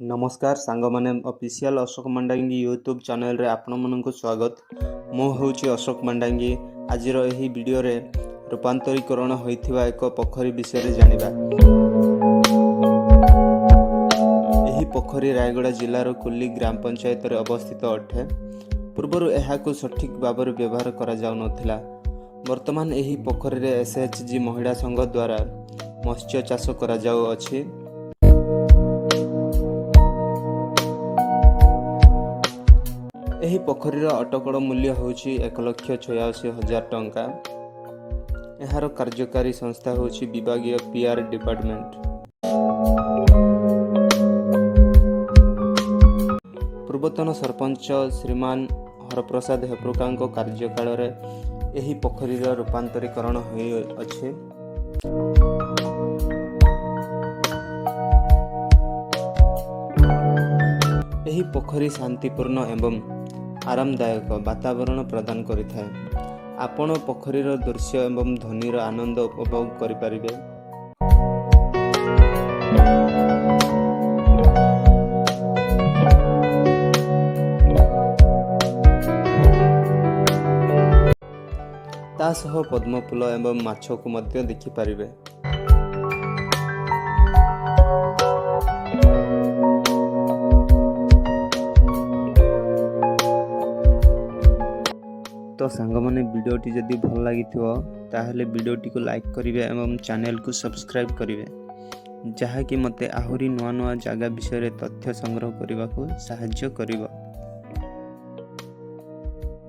नमस्कार सांगमाने official Ashok मंडांगी YouTube channel रे आपण मनकु स्वागत। मु होउची अशोक मंडांगी। आज एही वीडियो रे रूपांतरीकरण होइथिबा एक पोखरी विषय रे जानिबा। एही पोखरी रायगड़ा जिल्लार कुल्ली ग्राम पंचायत रे अवस्थित अटे। पूर्वरु एहाकु सठिक भाବରେ व्यवहार करा जाउ नथिला। वर्तमान एही पोखरी रे एसएचजी महिला संघ द्वारा मत्स्य चाष करा जाउ अछि। एही पोखरीर अटकड़ मूल्य होउछि 1,86,000 टंका। एहार कार्यकारी संस्था होउछि विभागीय पीआर डिपार्टमेंट। पूर्वतन सरपंच श्रीमान हरप्रसाद हेप्रुकांक कार्यकाल रे एही पोखरीर रूपांतरीकरण होई अछि। एही पोखरी शांतिपूर्ण एवं आरामदायक वातावरण प्रदान करिथाए। आपण पोखरीर दृश्य एवं ध्वनिर आनंद उपभोग करिपारिबे। ता सह पद्मफूल एवं माछको मध्य देखि पारिबे। तो सांगमाने वीडियोटी जदि भल लागिथिबो ताहेले वीडियोटी को लाइक करिवे एवं चैनल को सब्सक्राइब करिवे, जहा कि मते आहुरी नुआ नुआ जागा विषय रे तथ्य संग्रह करबा को सहाय्य करिवो।